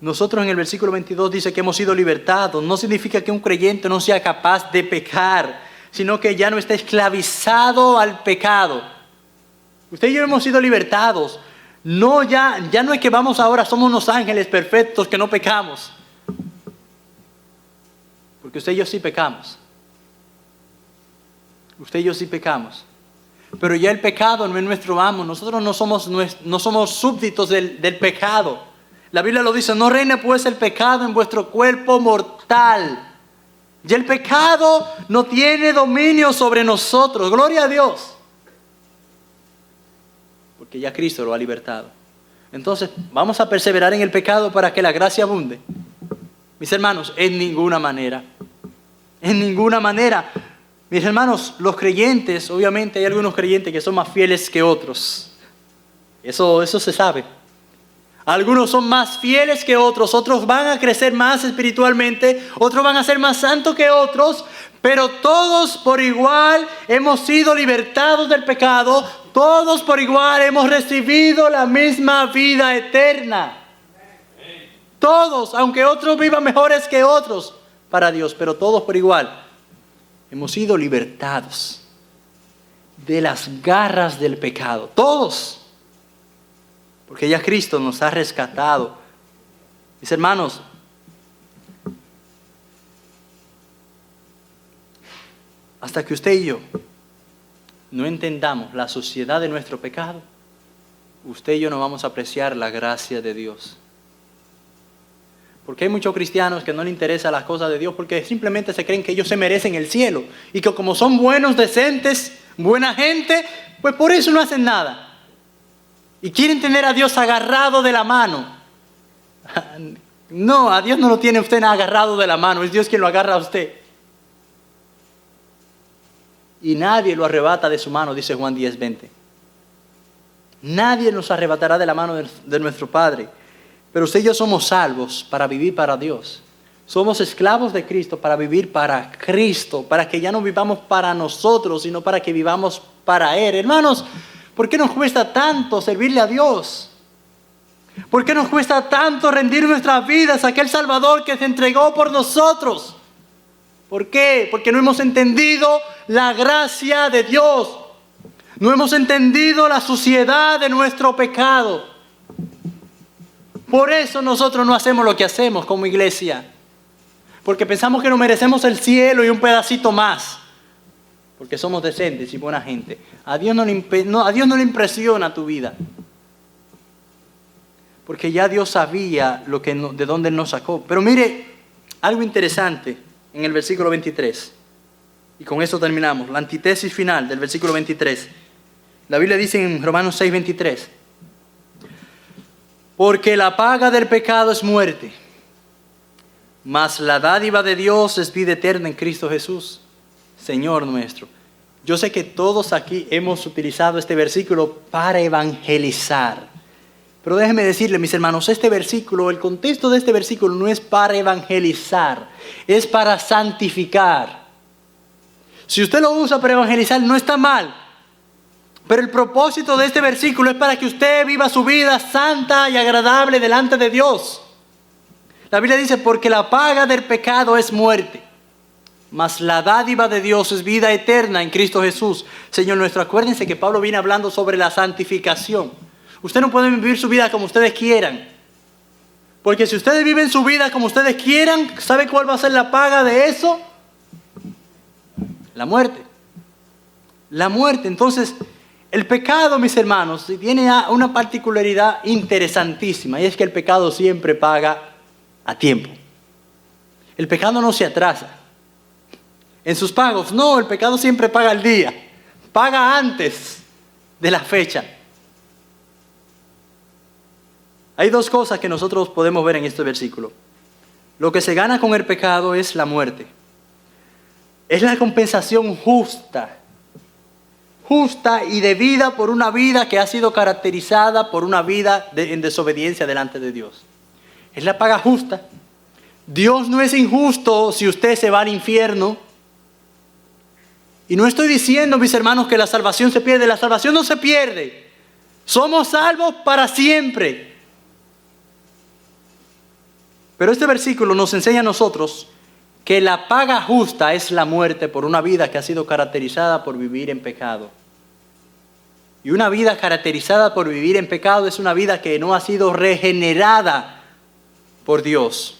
Nosotros en el versículo 22 dice que hemos sido libertados. No significa que un creyente no sea capaz de pecar, sino que ya no está esclavizado al pecado. Usted y yo hemos sido libertados. No, ya no es que vamos ahora, somos unos ángeles perfectos que no pecamos. Porque usted y yo sí pecamos. Usted y yo sí pecamos. Pero ya el pecado no es nuestro amo. Nosotros no somos súbditos del pecado. La Biblia lo dice, no reine pues el pecado en vuestro cuerpo mortal. Ya el pecado no tiene dominio sobre nosotros. Gloria a Dios. Porque ya Cristo lo ha libertado. Entonces, ¿vamos a perseverar en el pecado para que la gracia abunde? Mis hermanos, en ninguna manera. En ninguna manera. Mis hermanos, los creyentes, obviamente hay algunos creyentes que son más fieles que otros. Eso se sabe. Algunos son más fieles que otros van a crecer más espiritualmente, otros van a ser más santos que otros, pero todos por igual hemos sido libertados del pecado, todos por igual hemos recibido la misma vida eterna. Todos, aunque otros vivan mejores que otros para Dios, pero todos por igual. Hemos sido libertados de las garras del pecado. Todos. Porque ya Cristo nos ha rescatado. Mis hermanos, hasta que usted y yo no entendamos la suciedad de nuestro pecado, usted y yo no vamos a apreciar la gracia de Dios. Porque hay muchos cristianos que no les interesan las cosas de Dios porque simplemente se creen que ellos se merecen el cielo. Y que como son buenos, decentes, buena gente, pues por eso no hacen nada. Y quieren tener a Dios agarrado de la mano. No, a Dios no lo tiene usted agarrado de la mano. Es Dios quien lo agarra a usted. Y nadie lo arrebata de su mano, dice Juan 10:20. Nadie nos arrebatará de la mano de nuestro Padre. Pero usted y yo somos salvos para vivir para Dios. Somos esclavos de Cristo para vivir para Cristo, para que ya no vivamos para nosotros, sino para que vivamos para Él. Hermanos, ¿por qué nos cuesta tanto servirle a Dios? ¿Por qué nos cuesta tanto rendir nuestras vidas a aquel Salvador que se entregó por nosotros? ¿Por qué? Porque no hemos entendido la gracia de Dios. No hemos entendido la suciedad de nuestro pecado. Por eso nosotros no hacemos lo que hacemos como iglesia. Porque pensamos que nos merecemos el cielo y un pedacito más. porque somos decentes y buena gente. A Dios no le impresiona tu vida, porque ya Dios sabía de dónde Él nos sacó. Pero mire, algo interesante en el versículo 23, y con eso terminamos, la antítesis final del versículo 23. La Biblia dice en Romanos 6:23, porque la paga del pecado es muerte, mas la dádiva de Dios es vida eterna en Cristo Jesús, Señor nuestro. Yo sé que todos aquí hemos utilizado este versículo para evangelizar. Pero déjenme decirle, mis hermanos, este versículo, el contexto de este versículo no es para evangelizar, es para santificar. Si usted lo usa para evangelizar, no está mal. Pero el propósito de este versículo es para que usted viva su vida santa y agradable delante de Dios. La Biblia dice, porque la paga del pecado es muerte, mas la dádiva de Dios es vida eterna en Cristo Jesús, Señor nuestro. Acuérdense que Pablo viene hablando sobre la santificación. Ustedes no pueden vivir su vida como ustedes quieran. Porque si ustedes viven su vida como ustedes quieran, ¿sabe cuál va a ser la paga de eso? La muerte. La muerte. Entonces, el pecado, mis hermanos, tiene una particularidad interesantísima, y es que el pecado siempre paga a tiempo. El pecado no se atrasa en sus pagos. No, el pecado siempre paga al día. Paga antes de la fecha. Hay dos cosas que nosotros podemos ver en este versículo. Lo que se gana con el pecado es la muerte. Es la compensación justa y debida por una vida que ha sido caracterizada por una vida en desobediencia delante de Dios. Es la paga justa. Dios no es injusto si usted se va al infierno. Y no estoy diciendo, mis hermanos, que la salvación se pierde. La salvación no se pierde. Somos salvos para siempre. Pero este versículo nos enseña a nosotros que la paga justa es la muerte por una vida que ha sido caracterizada por vivir en pecado. Y una vida caracterizada por vivir en pecado es una vida que no ha sido regenerada por Dios.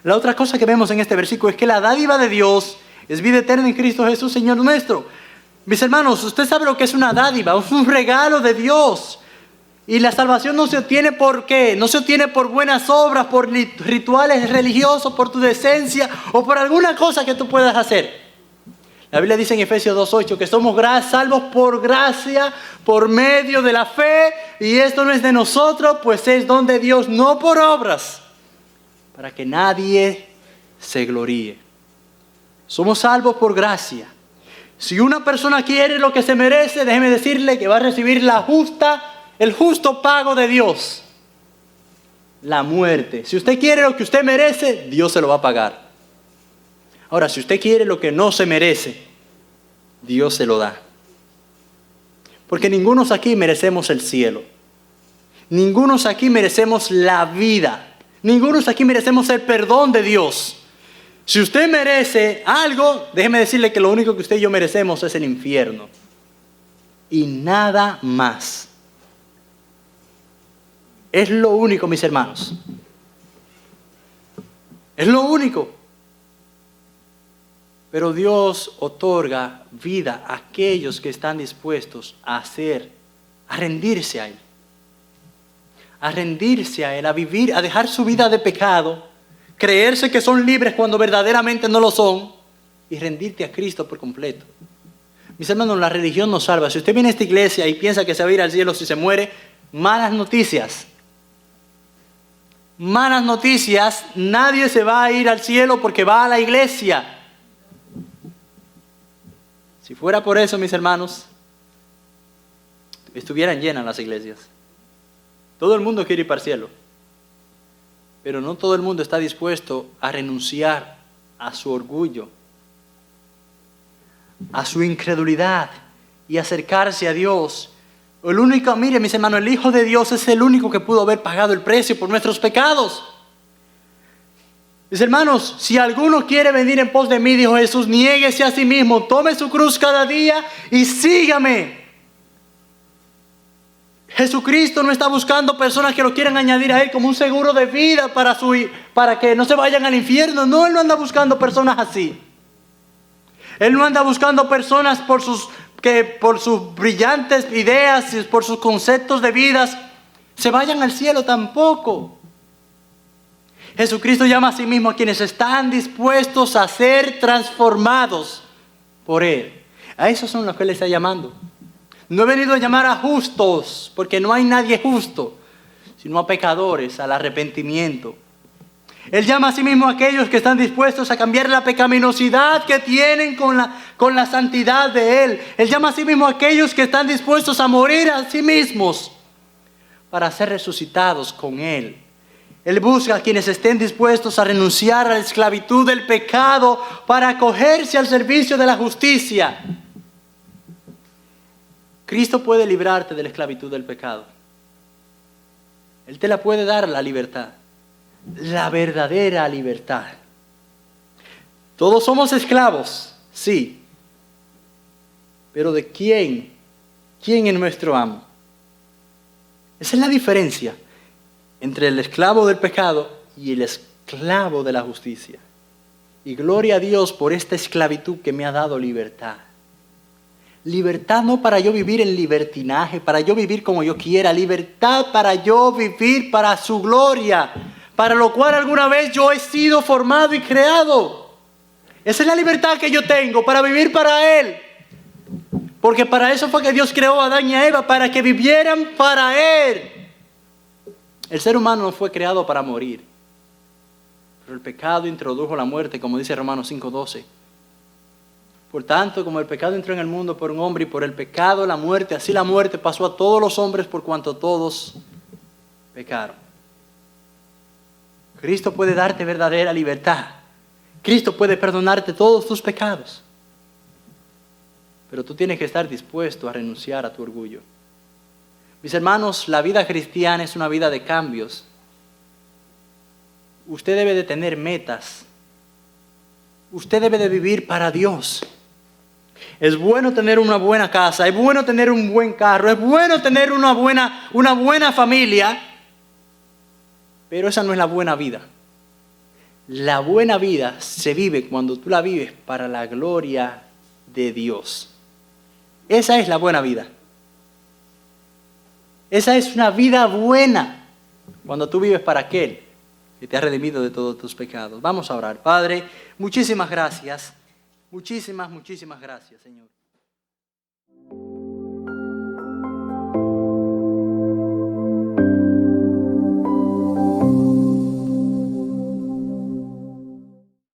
La otra cosa que vemos en este versículo es que la dádiva de Dios es vida eterna en Cristo Jesús, Señor nuestro. Mis hermanos, usted sabe lo que es una dádiva, es un regalo de Dios. Y la salvación no se obtiene ¿por qué? No se obtiene por buenas obras, por rituales religiosos, por tu decencia o por alguna cosa que tú puedas hacer. La Biblia dice en Efesios 2:8 que somos salvos por gracia, por medio de la fe, y esto no es de nosotros, pues es don de Dios, no por obras, para que nadie se gloríe. Somos salvos por gracia. Si una persona quiere lo que se merece, déjeme decirle que va a recibir el justo pago de Dios, la muerte. Si usted quiere lo que usted merece, Dios se lo va a pagar. Ahora, si usted quiere lo que no se merece, Dios se lo da. Porque ninguno aquí merecemos el cielo. Ninguno aquí merecemos la vida. Ninguno aquí merecemos el perdón de Dios. Si usted merece algo, déjeme decirle que lo único que usted y yo merecemos es el infierno. Y nada más. Es lo único, mis hermanos. Es lo único. Pero Dios otorga vida a aquellos que están dispuestos a rendirse a Él. A rendirse a Él, a vivir, a dejar su vida de pecado, creerse que son libres cuando verdaderamente no lo son, y rendirte a Cristo por completo. Mis hermanos, la religión nos salva. Si usted viene a esta iglesia y piensa que se va a ir al cielo si se muere, malas noticias. Malas noticias, nadie se va a ir al cielo porque va a la iglesia. Si fuera por eso, mis hermanos, estuvieran llenas las iglesias. Todo el mundo quiere ir para el cielo, pero no todo el mundo está dispuesto a renunciar a su orgullo, a su incredulidad y acercarse a Dios. Mire, mis hermanos, el Hijo de Dios es el único que pudo haber pagado el precio por nuestros pecados. Mis hermanos, si alguno quiere venir en pos de mí, dijo Jesús, niéguese a sí mismo, tome su cruz cada día y sígame. Jesucristo no está buscando personas que lo quieran añadir a Él como un seguro de vida para que no se vayan al infierno. No, Él no anda buscando personas así. Él no anda buscando personas por sus brillantes ideas y por sus conceptos de vidas se vayan al cielo tampoco. Jesucristo llama a sí mismo a quienes están dispuestos a ser transformados por Él. A esos son los que Él está llamando. No he venido a llamar a justos, porque no hay nadie justo, sino a pecadores, al arrepentimiento. Él llama a sí mismo a aquellos que están dispuestos a cambiar la pecaminosidad que tienen con la santidad de Él. Él llama a sí mismo a aquellos que están dispuestos a morir a sí mismos para ser resucitados con Él. Él busca a quienes estén dispuestos a renunciar a la esclavitud del pecado para acogerse al servicio de la justicia. Cristo puede librarte de la esclavitud del pecado. Él te la puede dar, la libertad. La verdadera libertad. Todos somos esclavos, sí. Pero ¿de quién? ¿Quién es nuestro amo? Esa es la diferencia entre el esclavo del pecado y el esclavo de la justicia. Y gloria a Dios por esta esclavitud que me ha dado libertad. Libertad no para yo vivir en libertinaje, para yo vivir como yo quiera. Libertad para yo vivir para su gloria, para lo cual alguna vez yo he sido formado y creado. Esa es la libertad que yo tengo, para vivir para Él. Porque para eso fue que Dios creó a Adán y a Eva, para que vivieran para Él. El ser humano no fue creado para morir. Pero el pecado introdujo la muerte, como dice Romanos 5:12. Por tanto, como el pecado entró en el mundo por un hombre y por el pecado la muerte, así la muerte pasó a todos los hombres por cuanto todos pecaron. Cristo puede darte verdadera libertad. Cristo puede perdonarte todos tus pecados. Pero tú tienes que estar dispuesto a renunciar a tu orgullo. Mis hermanos, la vida cristiana es una vida de cambios. Usted debe de tener metas. Usted debe de vivir para Dios. Es bueno tener una buena casa, es bueno tener un buen carro, es bueno tener una buena familia, pero esa no es la buena vida. La buena vida se vive cuando tú la vives para la gloria de Dios. Esa es la buena vida. Esa es una vida buena cuando tú vives para aquel que te ha redimido de todos tus pecados. Vamos a orar. Padre, muchísimas gracias. Muchísimas gracias, Señor.